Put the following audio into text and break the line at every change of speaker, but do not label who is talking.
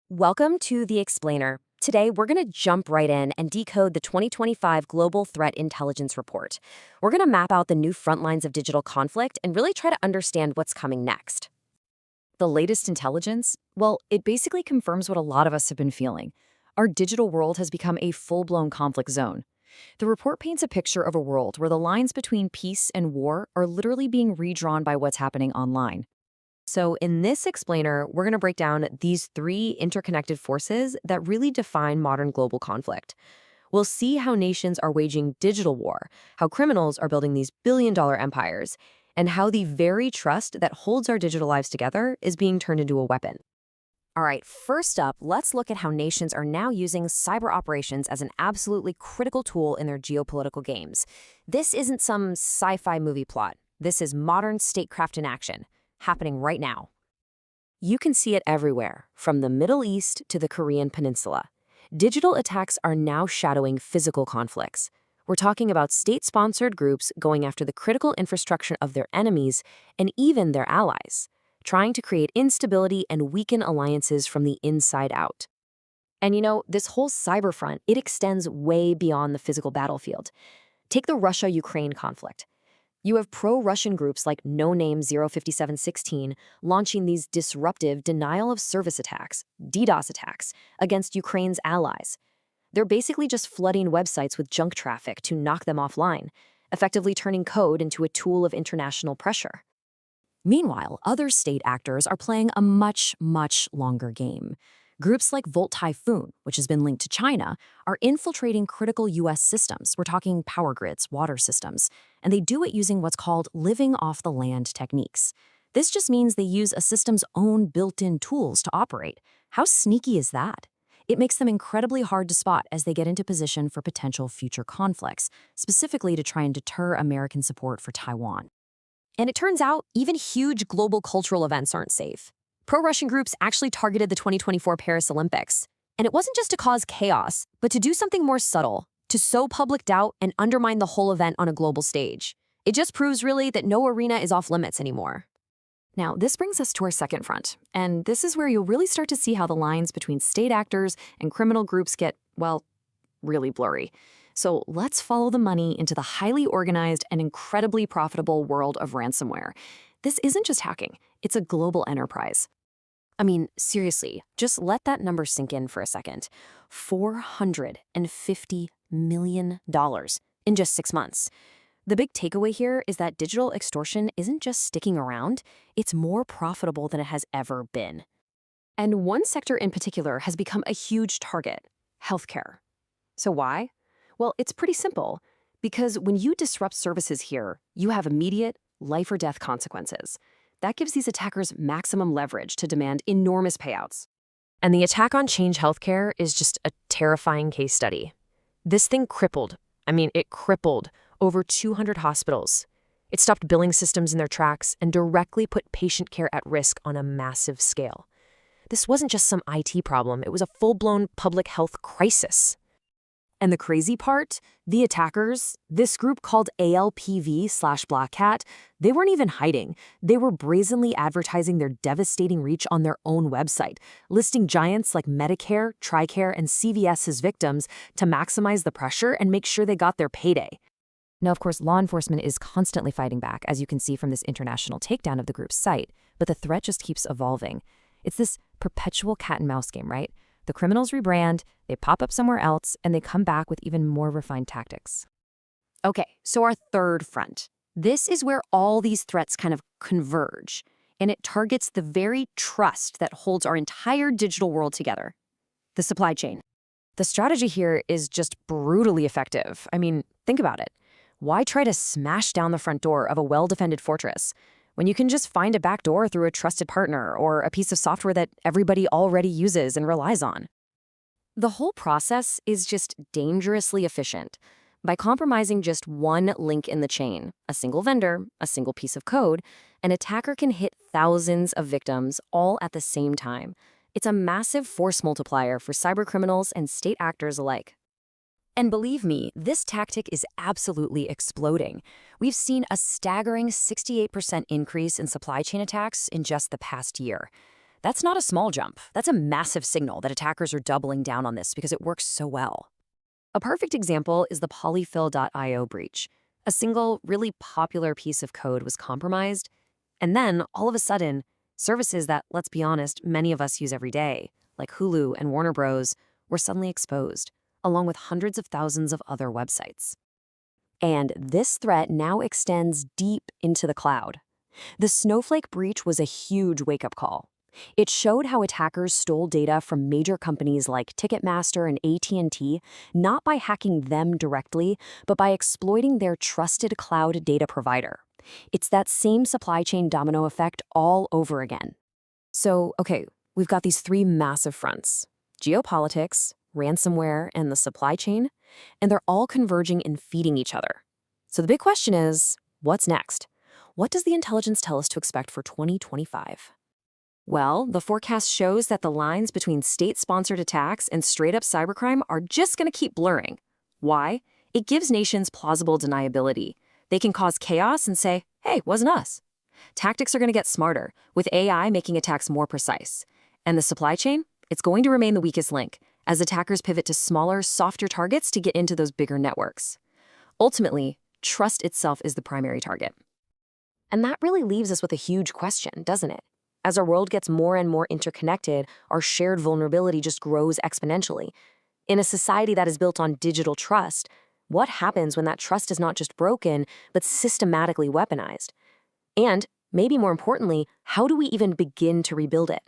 Welcome to The Explainer. Today, we're going to jump right in and decode the 2025 Global Threat Intelligence Report. We're going to map out the new front lines of digital conflict and really try to understand what's coming next.
The latest intelligence? Well, it basically confirms what a lot of us have been feeling. Our digital world has become a full-blown conflict zone. The report paints a picture of a world where the lines between peace and war are literally being redrawn by what's happening online.
So, in this explainer, we're going to break down these three interconnected forces that really define modern global conflict. We'll see how nations are waging digital war, how criminals are building these billion-dollar empires, and how the very trust that holds our digital lives together is being turned into a weapon. All right, first up, let's look at how nations are now using cyber operations as an absolutely critical tool in their geopolitical games. This isn't some sci-fi movie plot. This is modern statecraft in action, happening right now. You can see it everywhere, from the Middle East to the Korean Peninsula. Digital attacks are now shadowing physical conflicts. We're talking about state-sponsored groups going after the critical infrastructure of their enemies and even their allies, trying to create instability and weaken alliances from the inside out. And this whole cyber front, it extends way beyond the physical battlefield. Take the Russia-Ukraine conflict. You have pro-Russian groups like No Name 05716 launching these disruptive denial-of-service attacks, DDoS attacks, against Ukraine's allies. They're basically just flooding websites with junk traffic to knock them offline, effectively turning code into a tool of international pressure.
Meanwhile, other state actors are playing a much longer game. Groups like Volt Typhoon, which has been linked to China, are infiltrating critical U.S. systems. We're talking power grids, water systems, and they do it using what's called living off the land techniques. This just means they use a system's own built-in tools to operate. How sneaky is that? It makes them incredibly hard to spot as they get into position for potential future conflicts, specifically to try and deter American support for Taiwan.
And it turns out even huge global cultural events aren't safe. Pro-Russian groups actually targeted the 2024 Paris Olympics. And it wasn't just to cause chaos, but to do something more subtle, to sow public doubt and undermine the whole event on a global stage. It just proves really that no arena is off limits anymore.
Now, this brings us to our second front, and this is where you'll really start to see how the lines between state actors and criminal groups get, well, really blurry. So let's follow the money into the highly organized and incredibly profitable world of ransomware. This isn't just hacking, it's a global enterprise.
I mean, seriously, just let that number sink in for a second. $450 million in just 6 months. The big takeaway here is that digital extortion isn't just sticking around, it's more profitable than it has ever been. And one sector in particular has become a huge target: healthcare. So why? Well, it's pretty simple. Because when you disrupt services here, you have immediate, life or death consequences. That gives these attackers maximum leverage to demand enormous payouts. And the attack on Change Healthcare is just a terrifying case study. This thing crippled over 200 hospitals. It stopped billing systems in their tracks and directly put patient care at risk on a massive scale. This wasn't just some IT problem, it was a full-blown public health crisis. And the crazy part, the attackers, this group called ALPV/Black Cat, they weren't even hiding. They were brazenly advertising their devastating reach on their own website, listing giants like Medicare, TRICARE, and CVS as victims to maximize the pressure and make sure they got their payday. Now, of course, law enforcement is constantly fighting back, as you can see from this international takedown of the group's site, but the threat just keeps evolving. It's this perpetual cat and mouse game, right? The criminals rebrand, they pop up somewhere else, and they come back with even more refined tactics. Okay, so our third front. This is where all these threats kind of converge, and it targets the very trust that holds our entire digital world together: the supply chain. The strategy here is just brutally effective. I mean, think about it. Why try to smash down the front door of a well-defended fortress when you can just find a back door through a trusted partner or a piece of software that everybody already uses and relies on? The whole process is just dangerously efficient. By compromising just one link in the chain, a single vendor, a single piece of code, an attacker can hit thousands of victims all at the same time. It's a massive force multiplier for cybercriminals and state actors alike. And believe me, this tactic is absolutely exploding. We've seen a staggering 68% increase in supply chain attacks in just the past year.
That's not a small jump. That's a massive signal that attackers are doubling down on this because it works so well. A perfect example is the polyfill.io breach. A single, really popular piece of code was compromised, and then, all of a sudden, services that, let's be honest, many of us use every day, like Hulu and Warner Bros., were suddenly exposed, along with hundreds of thousands of other websites. And this threat now extends deep into the cloud. The Snowflake breach was a huge wake-up call. It showed how attackers stole data from major companies like Ticketmaster and AT&T, not by hacking them directly, but by exploiting their trusted cloud data provider. It's that same supply chain domino effect all over again. So, okay, we've got these three massive fronts: geopolitics, ransomware, and the supply chain, and they're all converging and feeding each other. So the big question is, what's next? What does the intelligence tell us to expect for 2025? Well, the forecast shows that the lines between state-sponsored attacks and straight-up cybercrime are just going to keep blurring. Why? It gives nations plausible deniability. They can cause chaos and say, hey, wasn't us. Tactics are going to get smarter, with AI making attacks more precise. And the supply chain? It's going to remain the weakest link, as attackers pivot to smaller, softer targets to get into those bigger networks. Ultimately, trust itself is the primary target. And that really leaves us with a huge question, doesn't it? As our world gets more and more interconnected, our shared vulnerability just grows exponentially. In a society that is built on digital trust, what happens when that trust is not just broken, but systematically weaponized? And, maybe more importantly, how do we even begin to rebuild it?